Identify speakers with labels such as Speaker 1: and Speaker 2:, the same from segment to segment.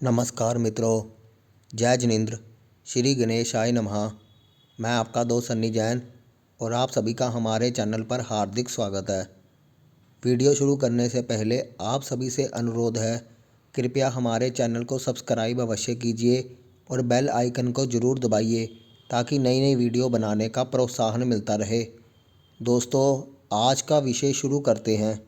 Speaker 1: नमस्कार मित्रों, जय जिनेंद्र, श्री गणेशाय नमः। मैं आपका दोस्त सन्नी जैन और आप सभी का हमारे चैनल पर हार्दिक स्वागत है। वीडियो शुरू करने से पहले आप सभी से अनुरोध है, कृपया हमारे चैनल को सब्सक्राइब अवश्य कीजिए और बेल आइकन को ज़रूर दबाइए ताकि नई नई वीडियो बनाने का प्रोत्साहन मिलता रहे। दोस्तों, आज का विषय शुरू करते हैं।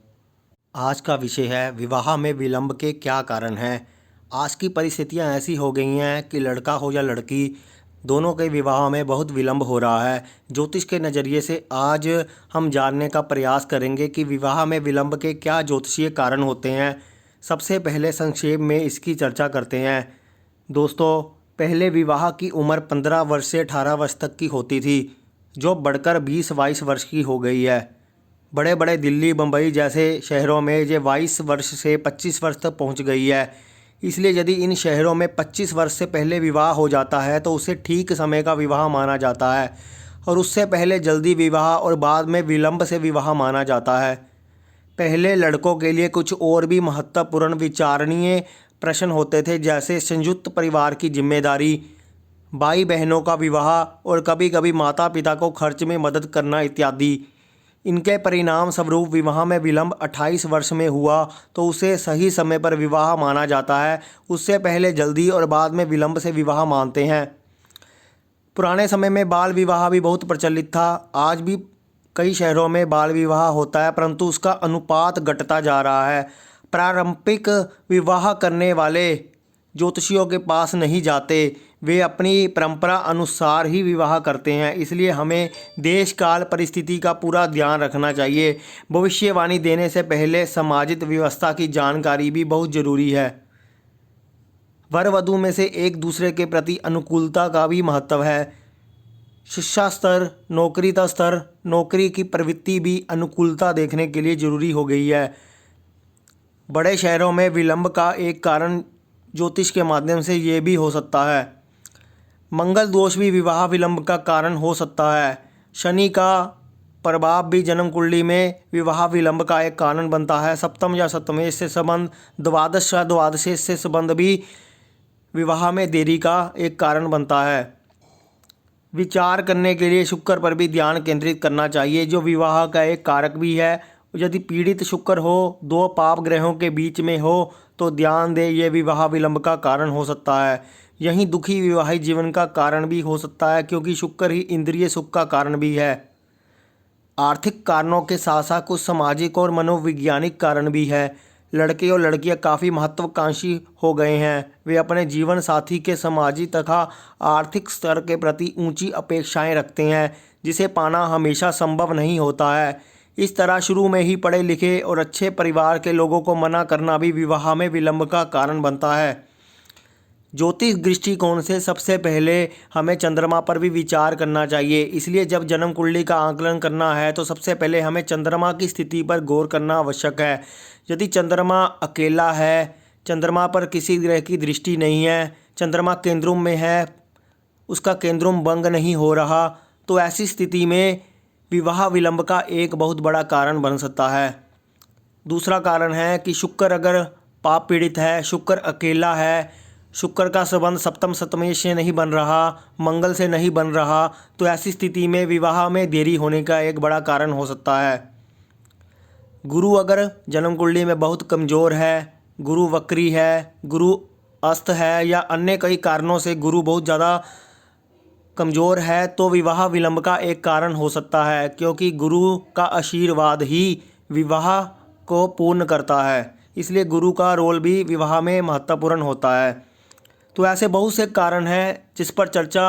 Speaker 1: आज का विषय है विवाह में विलंब के क्या कारण हैं। आज की परिस्थितियां ऐसी हो गई हैं कि लड़का हो या लड़की, दोनों के विवाह में बहुत विलंब हो रहा है। ज्योतिष के नज़रिए से आज हम जानने का प्रयास करेंगे कि विवाह में विलंब के क्या ज्योतिषीय कारण होते हैं। सबसे पहले संक्षेप में इसकी चर्चा करते हैं। दोस्तों, पहले विवाह की उम्र 15 वर्ष से 18 वर्ष तक की होती थी, जो बढ़कर 20-22 वर्ष की हो गई है। बड़े बड़े दिल्ली, बम्बई जैसे शहरों में ये 22 वर्ष से 25 वर्ष तक पहुंच गई है। इसलिए यदि इन शहरों में 25 वर्ष से पहले विवाह हो जाता है तो उसे ठीक समय का विवाह माना जाता है, और उससे पहले जल्दी विवाह और बाद में विलंब से विवाह माना जाता है। पहले लड़कों के लिए कुछ और भी महत्वपूर्ण विचारणीय प्रश्न होते थे, जैसे संयुक्त परिवार की जिम्मेदारी, भाई बहनों का विवाह और कभी कभी माता पिता को खर्च में मदद करना इत्यादि। इनके परिणाम स्वरूप विवाह में विलंब 28 वर्ष में हुआ तो उसे सही समय पर विवाह माना जाता है। उससे पहले जल्दी और बाद में विलंब से विवाह मानते हैं। पुराने समय में बाल विवाह भी बहुत प्रचलित था। आज भी कई शहरों में बाल विवाह होता है, परंतु उसका अनुपात घटता जा रहा है। पारंपरिक विवाह करने वाले ज्योतिषियों के पास नहीं जाते, वे अपनी परंपरा अनुसार ही विवाह करते हैं। इसलिए हमें देश काल परिस्थिति का पूरा ध्यान रखना चाहिए। भविष्यवाणी देने से पहले सामाजिक व्यवस्था की जानकारी भी बहुत ज़रूरी है। वर वधू में से एक दूसरे के प्रति अनुकूलता का भी महत्व है। शिक्षा स्तर, नौकरी का स्तर, नौकरी की प्रवृत्ति भी अनुकूलता देखने के लिए ज़रूरी हो गई है। बड़े शहरों में विलंब का एक कारण ज्योतिष के माध्यम से ये भी हो सकता है। मंगल दोष भी विवाह विलंब का कारण हो सकता है। शनि का प्रभाव भी जन्म कुंडली में विवाह विलंब का एक कारण बनता है। सप्तम या सप्तमेश से संबंध, द्वादश या द्वादशेश से संबंध भी विवाह में देरी का एक कारण बनता है। विचार करने के लिए शुक्र पर भी ध्यान केंद्रित करना चाहिए, जो विवाह का एक कारक भी है। यदि पीड़ित शुक्र हो, दो पाप ग्रहों के बीच में हो, तो ध्यान दें, यह विवाह विलंब का कारण हो सकता है। यहीं दुखी विवाहित जीवन का कारण भी हो सकता है, क्योंकि शुक्र ही इंद्रिय सुख का कारण भी है। आर्थिक कारणों के साथ साथ कुछ सामाजिक और मनोवैज्ञानिक कारण भी है। लड़के और लड़कियां काफ़ी महत्वाकांक्षी हो गए हैं। वे अपने जीवन साथी के सामाजिक तथा आर्थिक स्तर के प्रति ऊंची अपेक्षाएं रखते हैं, जिसे पाना हमेशा संभव नहीं होता है। इस तरह शुरू में ही पढ़े लिखे और अच्छे परिवार के लोगों को मना करना भी विवाह में विलंब का कारण बनता है। ज्योतिष दृष्टिकोण से सबसे पहले हमें चंद्रमा पर भी विचार करना चाहिए। इसलिए जब जन्म कुंडली का आकलन करना है तो सबसे पहले हमें चंद्रमा की स्थिति पर गौर करना आवश्यक है। यदि चंद्रमा अकेला है, चंद्रमा पर किसी ग्रह की दृष्टि नहीं है, चंद्रमा केंद्रुम में है, उसका केंद्रुम भंग नहीं हो रहा, तो ऐसी स्थिति में विवाह विलंब का एक बहुत बड़ा कारण बन सकता है। दूसरा कारण है कि शुक्र अगर पाप पीड़ित है, शुक्र अकेला है, शुक्र का संबंध सप्तम सप्तमेश से नहीं बन रहा, मंगल से नहीं बन रहा, तो ऐसी स्थिति में विवाह में देरी होने का एक बड़ा कारण हो सकता है। गुरु अगर जन्म कुंडली में बहुत कमज़ोर है, गुरु वक्री है, गुरु अस्त है, या अन्य कई कारणों से गुरु बहुत ज़्यादा कमज़ोर है, तो विवाह विलंब का एक कारण हो सकता है, क्योंकि गुरु का आशीर्वाद ही विवाह को पूर्ण करता है। इसलिए गुरु का रोल भी विवाह में महत्वपूर्ण होता है। तो ऐसे बहुत से कारण हैं जिस पर चर्चा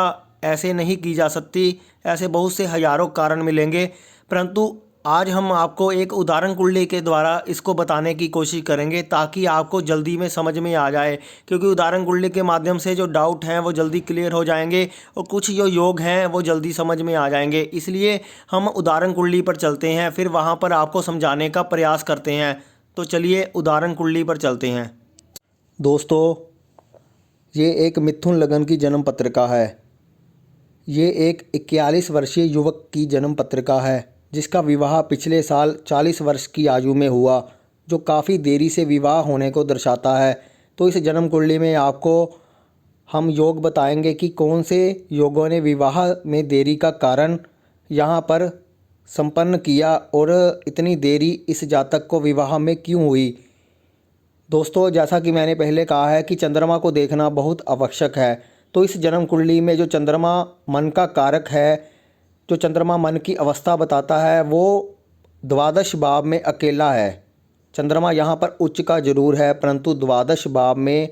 Speaker 1: ऐसे नहीं की जा सकती। ऐसे बहुत से हज़ारों कारण मिलेंगे, परंतु आज हम आपको एक उदाहरण कुंडली के द्वारा इसको बताने की कोशिश करेंगे, ताकि आपको जल्दी में समझ में आ जाए। क्योंकि उदाहरण कुंडली के माध्यम से जो डाउट हैं वो जल्दी क्लियर हो जाएंगे, और कुछ जो योग हैं वो जल्दी समझ में आ जाएंगे। इसलिए हम उदाहरण कुंडली पर चलते हैं, फिर वहाँ पर आपको समझाने का प्रयास करते हैं। तो चलिए उदाहरण कुंडली पर चलते हैं। दोस्तों, ये एक मिथुन लगन की जन्म पत्रिका है। ये एक 41 वर्षीय युवक की जन्म पत्रिका है, जिसका विवाह पिछले साल 40 वर्ष की आयु में हुआ, जो काफ़ी देरी से विवाह होने को दर्शाता है। तो इस जन्म कुंडली में आपको हम योग बताएंगे कि कौन से योगों ने विवाह में देरी का कारण यहाँ पर संपन्न किया और इतनी देरी इस जातक को विवाह में क्यों हुई। दोस्तों, जैसा कि मैंने पहले कहा है कि चंद्रमा को देखना बहुत आवश्यक है। तो इस जन्म कुंडली में जो चंद्रमा मन का कारक है, जो चंद्रमा मन की अवस्था बताता है, वो द्वादश भाव में अकेला है। चंद्रमा यहाँ पर उच्च का जरूर है, परंतु द्वादश भाव में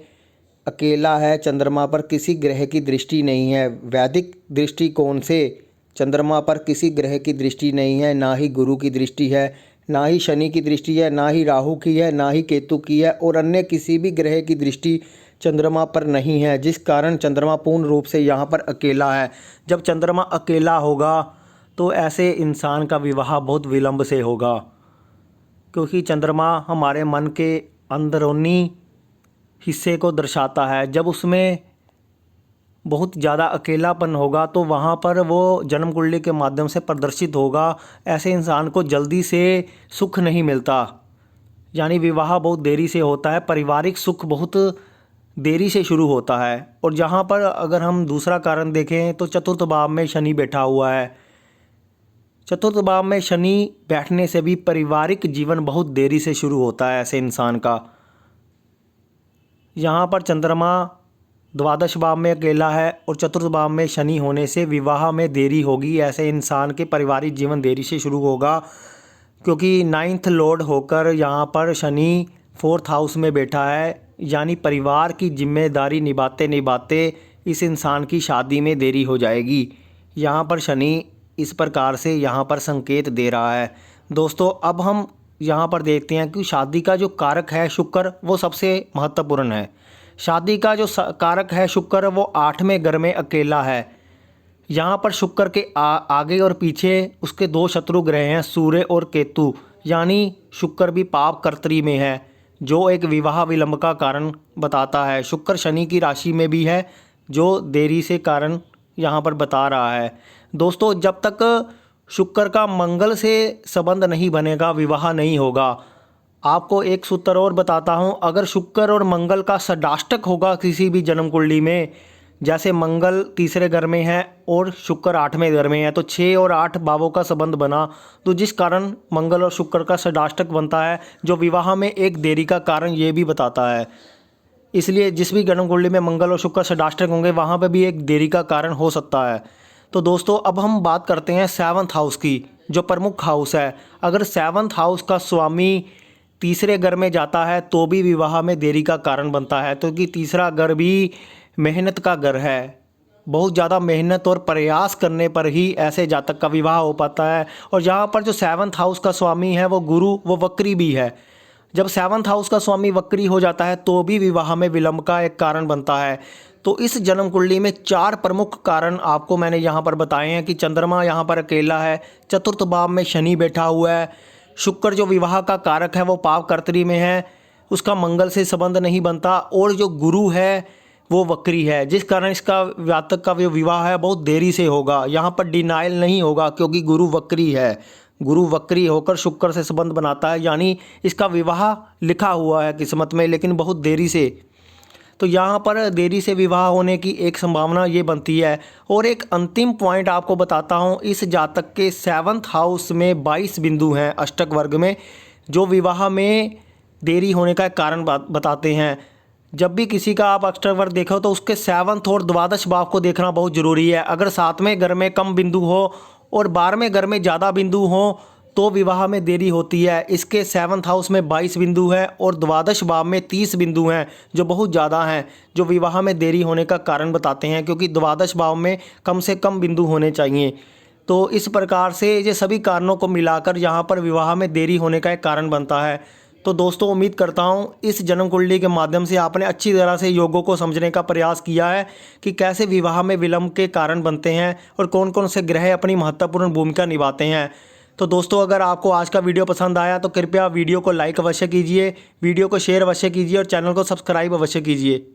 Speaker 1: अकेला है। चंद्रमा पर किसी ग्रह की दृष्टि नहीं है। वैदिक दृष्टिकोण से चंद्रमा पर किसी ग्रह की दृष्टि नहीं है, ना ही गुरु की दृष्टि है, ना ही शनि की दृष्टि है, ना ही राहु की है, ना ही केतु की है और अन्य किसी भी ग्रह की दृष्टि चंद्रमा पर नहीं है, जिस कारण चंद्रमा पूर्ण रूप से यहाँ पर अकेला है। जब चंद्रमा अकेला होगा तो ऐसे इंसान का विवाह बहुत विलंब से होगा, क्योंकि चंद्रमा हमारे मन के अंदरूनी हिस्से को दर्शाता है। जब उसमें बहुत ज़्यादा अकेलापन होगा तो वहाँ पर वो जन्म कुंडली के माध्यम से प्रदर्शित होगा। ऐसे इंसान को जल्दी से सुख नहीं मिलता, यानी विवाह बहुत देरी से होता है। पारिवारिक सुख बहुत देरी से शुरू होता है। और जहाँ पर अगर हम दूसरा कारण देखें तो चतुर्थ भाव में शनि बैठा हुआ है। चतुर्थ भाव में शनि बैठने से भी पारिवारिक जीवन बहुत देरी से शुरू होता है ऐसे इंसान का। यहाँ पर चंद्रमा द्वादश भाव में अकेला है और चतुर्थ भाव में शनि होने से विवाह में देरी होगी। ऐसे इंसान के पारिवारिक जीवन देरी से शुरू होगा, क्योंकि नाइन्थ लॉर्ड होकर यहाँ पर शनि फोर्थ हाउस में बैठा है, यानी परिवार की जिम्मेदारी निभाते निभाते इस इंसान की शादी में देरी हो जाएगी। यहाँ पर शनि इस प्रकार से यहाँ पर संकेत दे रहा है। दोस्तों, अब हम यहाँ पर देखते हैं कि शादी का जो कारक है शुक्र, वो सबसे महत्वपूर्ण है। शादी का जो कारक है शुक्र, वो 8वें घर में अकेला है। यहाँ पर शुक्र के आगे और पीछे उसके 2 शत्रु ग्रह हैं, सूर्य और केतु, यानी शुक्र भी पाप कर्तरी में है, जो एक विवाह विलंब का कारण बताता है। शुक्र शनि की राशि में भी है, जो देरी से कारण यहाँ पर बता रहा है। दोस्तों, जब तक शुक्र का मंगल से संबंध नहीं बनेगा, विवाह नहीं होगा। आपको एक सूत्र और बताता हूँ, अगर शुक्र और मंगल का षडाष्टक होगा किसी भी जन्म कुंडली में, जैसे मंगल तीसरे घर में है और शुक्र 8वें घर में है, तो 6 और 8 भावों का संबंध बना, तो जिस कारण मंगल और शुक्र का षडाष्टक बनता है, जो विवाह में एक देरी का कारण ये भी बताता है। इसलिए जिस भी जन्म कुंडली में मंगल और शुक्र षडाष्टक होंगे, वहाँ पर भी एक देरी का कारण हो सकता है। तो दोस्तों, अब हम बात करते हैं 7th हाउस की, जो प्रमुख हाउस है। अगर 7th हाउस का स्वामी तीसरे घर में जाता है तो भी विवाह में देरी का कारण बनता है, क्योंकि तीसरा घर भी मेहनत का घर है। बहुत ज़्यादा मेहनत और प्रयास करने पर ही ऐसे जातक का विवाह हो पाता है। और यहाँ पर जो 7th हाउस का स्वामी है वो गुरु, वो वक्री भी है। जब 7th हाउस का स्वामी वक्री हो जाता है तो भी विवाह में विलंब का एक कारण बनता है। तो इस जन्म कुंडली में 4 प्रमुख कारण आपको मैंने यहाँ पर बताए हैं कि चंद्रमा यहाँ पर अकेला है, चतुर्थ भाव में शनि बैठा हुआ है, शुक्र जो विवाह का कारक है वो पाप कर्तरी में है, उसका मंगल से संबंध नहीं बनता, और जो गुरु है वो वक्री है, जिस कारण इसका जातक का विवाह है बहुत देरी से होगा। यहाँ पर डिनाइल नहीं होगा, क्योंकि गुरु वक्री है। गुरु वक्री होकर शुक्र से संबंध बनाता है, यानी इसका विवाह लिखा हुआ है किस्मत में, लेकिन बहुत देरी से। तो यहाँ पर देरी से विवाह होने की एक संभावना ये बनती है। और एक अंतिम पॉइंट आपको बताता हूँ, इस जातक के 7th हाउस में 22 बिंदु हैं अष्टक वर्ग में, जो विवाह में देरी होने का कारण बताते हैं। जब भी किसी का आप अष्टक वर्ग देखो तो उसके 7th और द्वादश भाव को देखना बहुत ज़रूरी है। अगर 7वें घर में कम बिंदु हो और 12वें घर में ज़्यादा बिंदु हो तो विवाह में देरी होती है। इसके 7th हाउस में 22 बिंदु हैं और द्वादश भाव में 30 बिंदु हैं, जो बहुत ज़्यादा हैं, जो विवाह में देरी होने का कारण बताते हैं, क्योंकि द्वादश भाव में कम से कम बिंदु होने चाहिए। तो इस प्रकार से ये सभी कारणों को मिलाकर यहाँ पर विवाह में देरी होने का एक कारण बनता है। तो दोस्तों, उम्मीद करता हूँ इस जन्म कुंडली के माध्यम से आपने अच्छी तरह से योगों को समझने का प्रयास किया है कि कैसे विवाह में विलंब के कारण बनते हैं और कौन कौन से ग्रह अपनी महत्वपूर्ण भूमिका निभाते हैं। तो दोस्तों, अगर आपको आज का वीडियो पसंद आया तो कृपया वीडियो को लाइक अवश्य कीजिए, वीडियो को शेयर अवश्य कीजिए और चैनल को सब्सक्राइब अवश्य कीजिए।